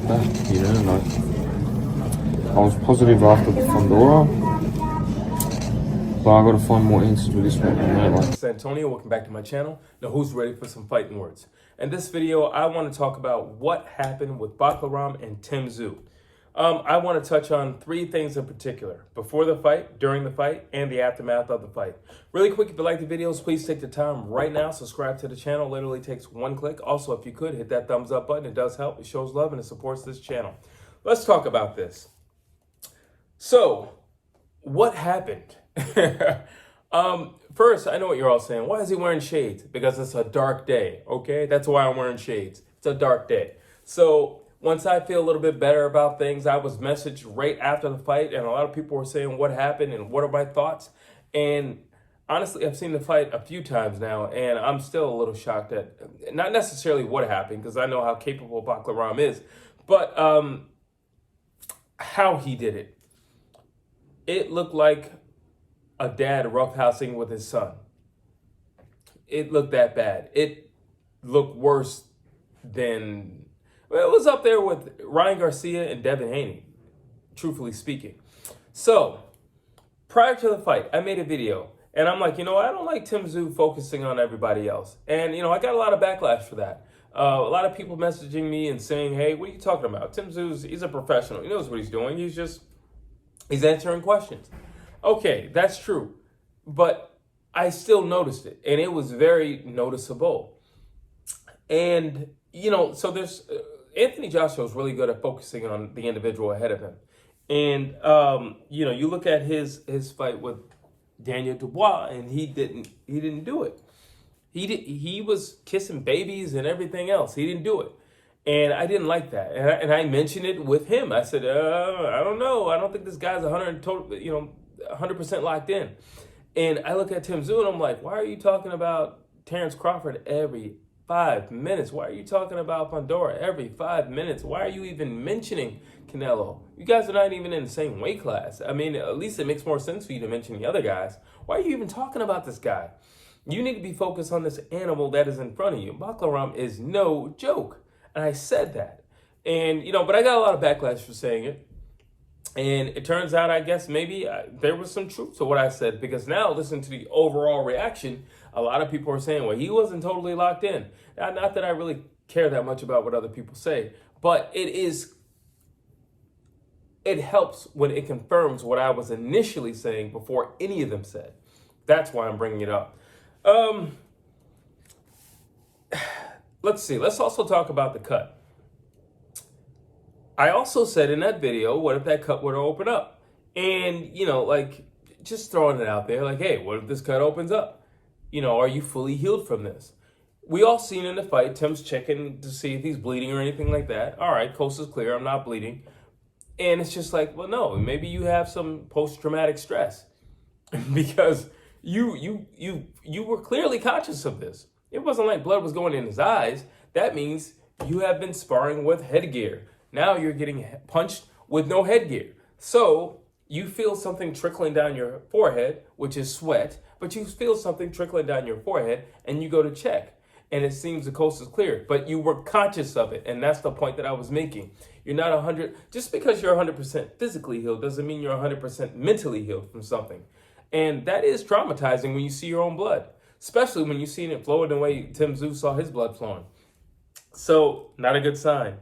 back, you know, like I was positive after the Fondora, but I got to find more answers with this one, mate. Like, Antonio, welcome back to my channel. Now, who's ready for some fighting words? In this video, I want to talk about what happened with Bakhram and Tim Tszyu. I want to touch on three things in particular: before the fight, during the fight, and the aftermath of the fight. Really quick, if you like the videos, please take the time right now, subscribe to the channel. Literally takes one click. Also, if you could, hit that thumbs up button. It does help. It shows love and it supports this channel. Let's talk about this. So, what happened? First, I know what you're all saying. Why is he wearing shades? Because it's a dark day, okay? That's why I'm wearing shades. It's a dark day. So, once I feel a little bit better about things, I was messaged right after the fight, and a lot of people were saying what happened and what are my thoughts. And honestly, I've seen the fight a few times now, and I'm still a little shocked at not necessarily what happened, because I know how capable Bakhram is, but how he did it. It looked like a dad roughhousing with his son. It looked that bad. It looked worse than... Well, it was up there with Ryan Garcia and Devin Haney, truthfully speaking. So, prior to the fight, I made a video. And I'm like, I don't like Tim Tszyu focusing on everybody else. And, I got a lot of backlash for that. A lot of people messaging me and saying, hey, what are you talking about? Tim Tszyu, he's a professional. He knows what he's doing. He's answering questions. Okay, that's true. But I still noticed it. And it was very noticeable. And, so there's... Anthony Joshua is really good at focusing on the individual ahead of him. And, you look at his fight with Daniel Dubois, and he didn't do it. He was kissing babies and everything else. He didn't do it. And I didn't like that. And I mentioned it with him. I said, I don't know. I don't think this guy's 100% locked in. And I look at Tim Tszyu and I'm like, why are you talking about Terrence Crawford every 5 minutes? Why are you talking about Pandora every 5 minutes? Why are you even mentioning Canelo? You guys are not even in the same weight class. I mean, at least it makes more sense for you to mention the other guys. Why are you even talking about this guy? You need to be focused on this animal that is in front of you. Bakhram is no joke. And I said that. And, but I got a lot of backlash for saying it. And it turns out, I guess, maybe there was some truth to what I said. Because now, listen to the overall reaction. A lot of people are saying, well, he wasn't totally locked in. Not that I really care that much about what other people say. But it helps when it confirms what I was initially saying before any of them said. That's why I'm bringing it up. Let's see. Let's also talk about the cut. I also said in that video, what if that cut were to open up? And, just throwing it out there, like, hey, what if this cut opens up? Are you fully healed from this? We all seen in the fight, Tim's checking to see if he's bleeding or anything like that. All right, coast is clear, I'm not bleeding. And it's just like, well, no, maybe you have some post-traumatic stress. Because you were clearly conscious of this. It wasn't like blood was going in his eyes. That means you have been sparring with headgear. Now you're getting punched with no headgear. So you feel something trickling down your forehead, which is sweat, but you feel something trickling down your forehead and you go to check. And it seems the coast is clear, but you were conscious of it. And that's the point that I was making. You're not 100, just because you're 100% physically healed doesn't mean you're 100% mentally healed from something. And that is traumatizing when you see your own blood, especially when you've seen it flowing the way Tim Tszyu saw his blood flowing. So, not a good sign.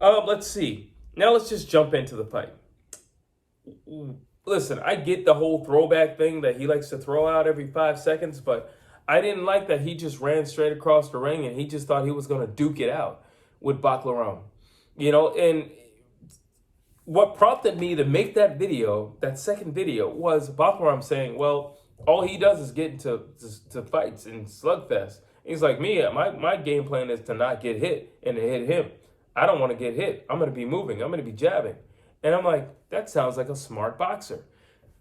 Let's see. Now let's just jump into the fight. Listen, I get the whole throwback thing that he likes to throw out every 5 seconds, but I didn't like that he just ran straight across the ring and he just thought he was going to duke it out with Bakhram. And what prompted me to make that video, that second video, was Bakhram saying, well, all he does is get into fights and slugfest. He's like, my game plan is to not get hit and to hit him. I don't want to get hit. I'm going to be moving. I'm going to be jabbing. And I'm like, that sounds like a smart boxer.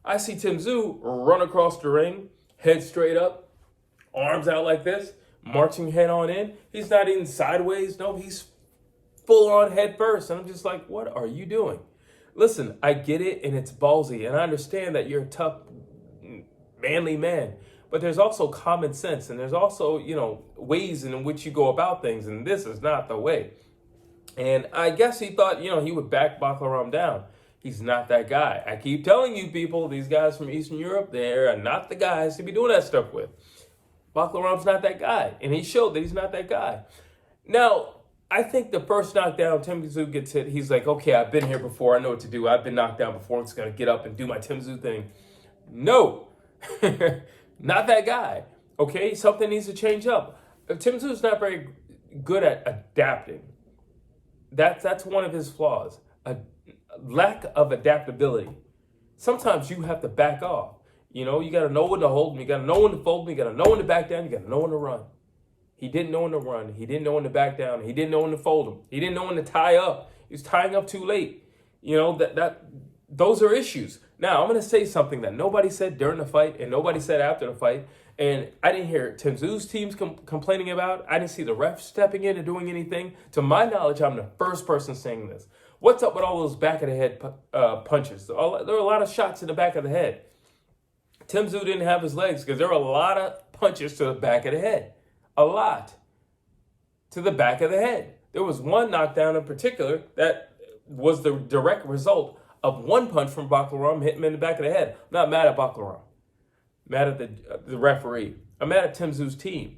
I see Tim Tszyu run across the ring, head straight up, arms out like this, marching head on in. He's not even sideways. No, he's full on head first. And I'm just like, what are you doing? Listen, I get it, and it's ballsy. And I understand that you're a tough, manly man. But there's also common sense. And there's also, ways in which you go about things. And this is not the way. And I guess he thought, he would back Bakhram down. He's not that guy. I keep telling you people, these guys from Eastern Europe, they're not the guys to be doing that stuff with. Bakhram's not that guy. And he showed that he's not that guy. Now, I think the first knockdown, Tim Tszyu gets hit. He's like, okay, I've been here before. I know what to do. I've been knocked down before. I'm just going to get up and do my Tim Tszyu thing. No, not that guy. Okay, something needs to change up. Tim Tszyu not very good at adapting. That's one of his flaws. A lack of adaptability. Sometimes you have to back off. You got to know when to hold him. You got to know when to fold him. You got to know when to back down. You got to know when to run. He didn't know when to run. He didn't know when to back down. He didn't know when to fold him. He didn't know when to tie up. He was tying up too late. Those are issues. Now, I'm going to say something that nobody said during the fight and nobody said after the fight. And I didn't hear Tim Tszyu's teams complaining about. I didn't see the ref stepping in and doing anything. To my knowledge, I'm the first person saying this. What's up with all those back of the head punches? There were a lot of shots in the back of the head. Tim Tszyu didn't have his legs because there were a lot of punches to the back of the head. A lot to the back of the head. There was one knockdown in particular that was the direct result of one punch from Bakhram hitting him in the back of the head. I'm not mad at Bakhram. Mad at the referee. I'm mad at Tim Tszyu's team.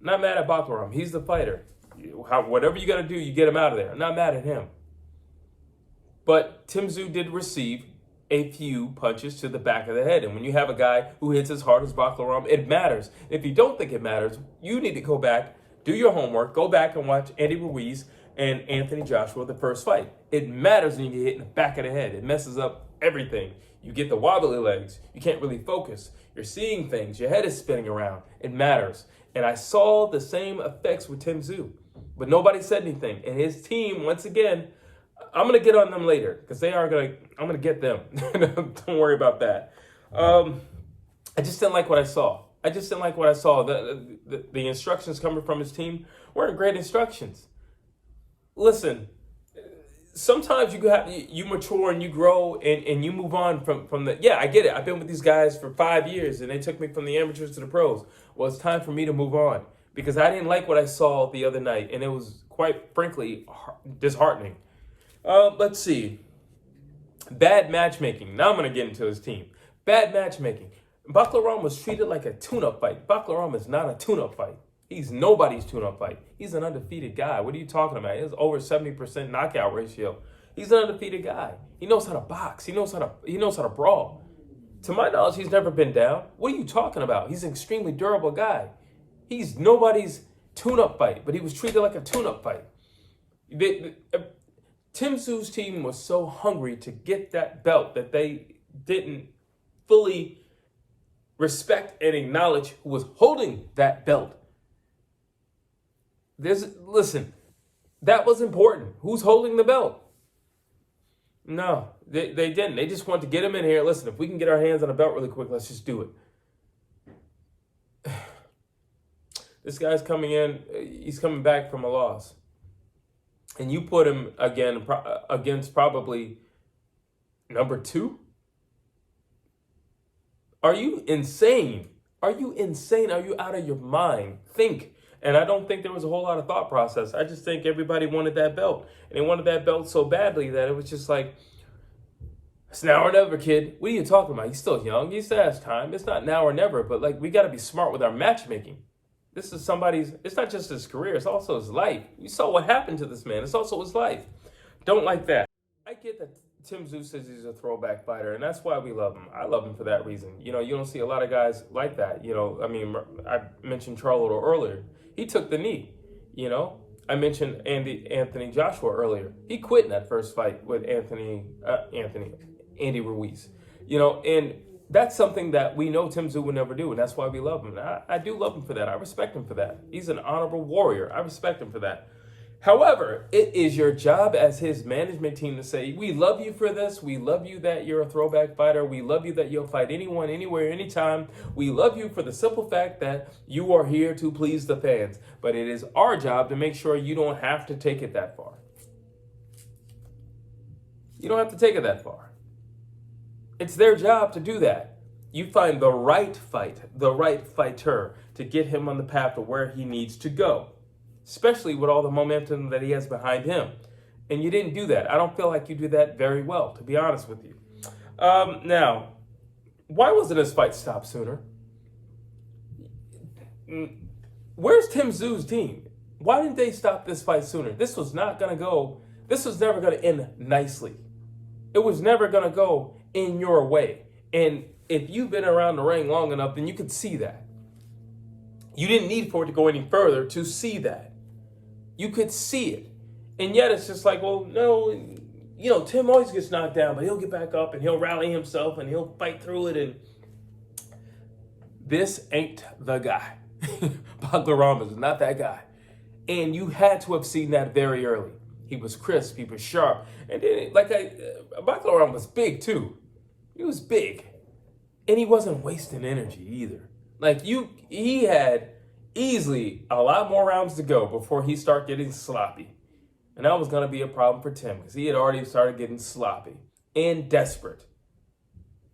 I'm not mad at Bakhram. He's the fighter. Whatever you got to do, you get him out of there. I'm not mad at him. But Tim Tszyu did receive a few punches to the back of the head. And when you have a guy who hits as hard as Bakhram, it matters. If you don't think it matters, you need to go back, do your homework, go back and watch Andy Ruiz and Anthony Joshua, the first fight. It matters when you get hit in the back of the head. It messes up everything. You get the wobbly legs. You can't really focus. You're seeing things. Your head is spinning around. It matters. And I saw the same effects with Tim Tszyu. But nobody said anything. And his team, once again, I'm going to get on them later because I'm going to get them. Don't worry about that. I just didn't like what I saw. The instructions coming from his team weren't great instructions. Listen, sometimes you mature and you grow and you move on from the, I get it. I've been with these guys for 5 years and they took me from the amateurs to the pros. Well, it's time for me to move on because I didn't like what I saw the other night and it was quite frankly disheartening. Let's see. Bad matchmaking. Now I'm going to get into his team. Bad matchmaking. Bakhram was treated like a tune-up fight. Bakhram is not a tune-up fight. He's nobody's tune-up fight. He's an undefeated guy. What are you talking about? He has over 70% knockout ratio. He's an undefeated guy. He knows how to box. He knows how to brawl. To my knowledge, he's never been down. What are you talking about? He's an extremely durable guy. He's nobody's tune-up fight, but he was treated like a tune-up fight. Tim Tsz유's team was so hungry to get that belt that they didn't fully respect and acknowledge who was holding that belt. Listen, that was important. Who's holding the belt? No, they didn't. They just wanted to get him in here. Listen, if we can get our hands on a belt really quick, let's just do it. This guy's coming in. He's coming back from a loss. And you put him again against probably number 2? Are you insane? Are you out of your mind? Think. And I don't think there was a whole lot of thought process. I just think everybody wanted that belt. And they wanted that belt so badly that it was just like, it's now or never, kid. What are you talking about? He's still young. He still has time. It's not now or never. But like, we got to be smart with our matchmaking. This is it's not just his career, it's also his life. You saw what happened to this man. It's also his life. Don't like that. I get that Tim Tszyu says he's a throwback fighter, and that's why we love him. I love him for that reason. You don't see a lot of guys like that. I mentioned Charlo earlier. He took the knee, I mentioned Anthony Joshua earlier. He quit in that first fight with Andy Ruiz. And that's something that we know Tim Tszyu would never do, and that's why we love him. And I do love him for that. I respect him for that. He's an honorable warrior. I respect him for that. However, it is your job as his management team to say, we love you for this. We love you that you're a throwback fighter. We love you that you'll fight anyone, anywhere, anytime. We love you for the simple fact that you are here to please the fans. But it is our job to make sure you don't have to take it that far. You don't have to take it that far. It's their job to do that. You find the right fight, the right fighter to get him on the path to where he needs to go, especially with all the momentum that he has behind him. And you didn't do that. I don't feel like you did that very well, to be honest with you. Now, why wasn't this fight stopped sooner? Where's Tim Tszyu's team? Why didn't they stop this fight sooner? This was never going to end nicely. It was never going to go in your way. And if you've been around the ring long enough, then you could see that. You didn't need for it to go any further to see that. You could see it. And yet it's just like, well, no, Tim always gets knocked down, but he'll get back up and he'll rally himself and he'll fight through it. And this ain't the guy. Bakhram is not that guy. And you had to have seen that very early. He was crisp, he was sharp. And then, Bakhram was big too. He was big. And he wasn't wasting energy either. He had easily a lot more rounds to go before he started getting sloppy. And that was going to be a problem for Tim because he had already started getting sloppy and desperate.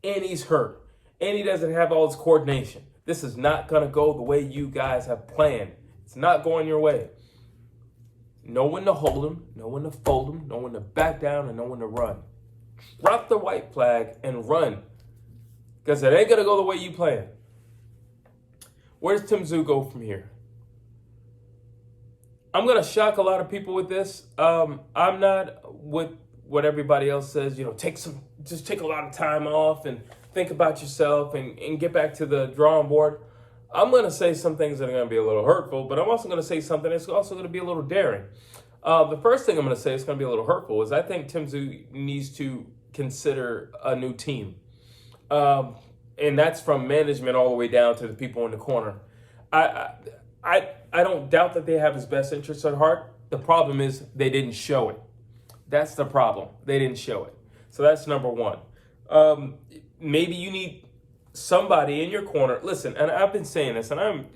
And he's hurt. And he doesn't have all his coordination. This is not going to go the way you guys have planned. It's not going your way. Know when to hold him, know when to fold him, know when to back down, and know when to run. Drop the white flag and run. Because it ain't going to go the way you plan. Where does Tim Tszyu go from here? I'm going to shock a lot of people with this. I'm not with what everybody else says, just take a lot of time off and think about yourself and get back to the drawing board. I'm going to say some things that are going to be a little hurtful, but I'm also going to say something that's also going to be a little daring. The first thing I'm going to say is going to be a little hurtful is I think Tim Tszyu needs to consider a new team. And that's from management all the way down to the people in the corner. I don't doubt that they have his best interests at heart. The problem is they didn't show it. That's the problem. They didn't show it. So that's number one. Maybe you need somebody in your corner. Listen, and I've been saying this, and I'm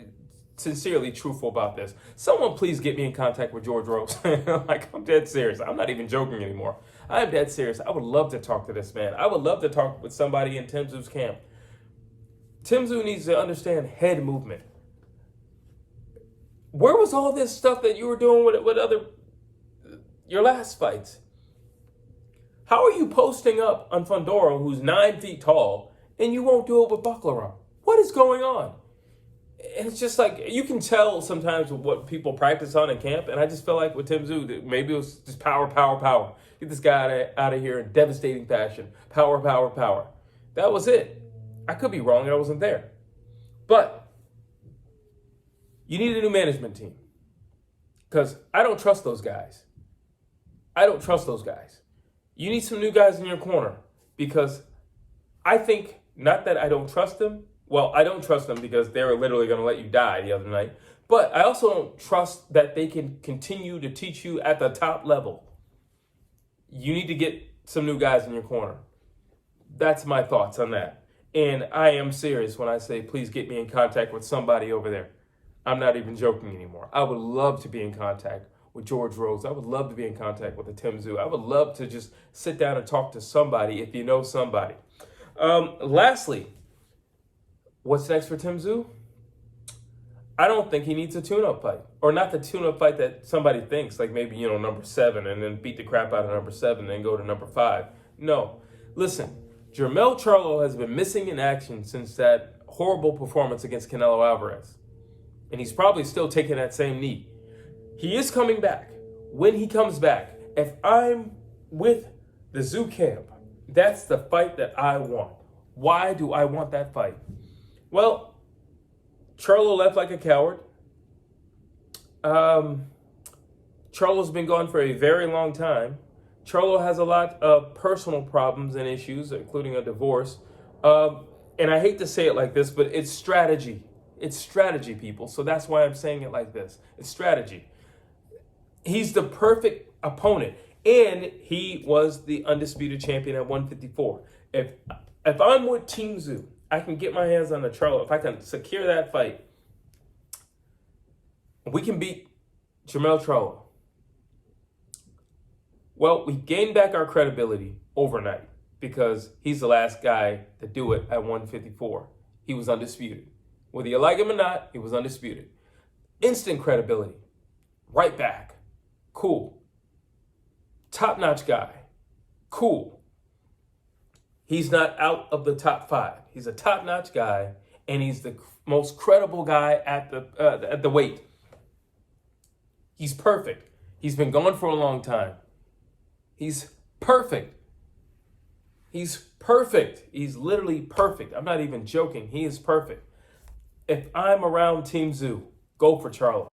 sincerely truthful about this. Someone please get me in contact with George Rose. I'm dead serious. I'm not even joking anymore. I'm dead serious. I would love to talk to this man. I would love to talk with somebody in Tim Tszyu's camp. Tim Tszyu needs to understand head movement. Where was all this stuff that you were doing with your last fights? How are you posting up on Fundora, who's 9 feet tall, and you won't do it with Bakhram? What is going on? And it's just like, you can tell sometimes what people practice on in camp, and I just feel like with Tim Tszyu, maybe it was just power, power, power. Get this guy out of here in devastating fashion. Power, power, power. That was it. I could be wrong, I wasn't there. But you need a new management team. Because I don't trust those guys. I don't trust those guys. You need some new guys in your corner. Because I think, not that I don't trust them. Well, I don't trust them because they were literally going to let you die the other night. But I also don't trust that they can continue to teach you at the top level. You need to get some new guys in your corner. That's my thoughts on that. And I am serious when I say, please get me in contact with somebody over there. I'm not even joking anymore. I would love to be in contact with George Rose. I would love to be in contact with the Tim Tszyu. I would love to just sit down and talk to somebody if you know somebody. Lastly, what's next for Tim Tszyu? I don't think he needs a tune-up fight. Or not the tune-up fight that somebody thinks, like maybe, number 7 and then beat the crap out of number 7 and then go to number 5. No. Listen, Jermell Charlo has been missing in action since that horrible performance against Canelo Alvarez. And he's probably still taking that same knee. He is coming back. When he comes back, if I'm with the Tszyu camp, that's the fight that I want. Why do I want that fight? Well, Charlo left like a coward. Charlo's been gone for a very long time. Charlo has a lot of personal problems and issues, including a divorce. And I hate to say it like this, but it's strategy. It's strategy, people. So that's why I'm saying it like this. It's strategy. He's the perfect opponent. And he was the undisputed champion at 154. If I'm with Tim Tszyu, I can get my hands on the Charlo. If I can secure that fight, we can beat Jermell Charlo. Well, we gained back our credibility overnight because he's the last guy to do it at 154. He was undisputed. Whether you like him or not, he was undisputed. Instant credibility. Right back. Cool. top-notch guy. Cool. He's not out of the top 5. He's a top-notch guy, and he's the most credible guy at the weight. He's perfect. He's been going for a long time. He's perfect. He's perfect. He's literally perfect. I'm not even joking. He is perfect. If I'm around Tim Tszyu, go for Charlo.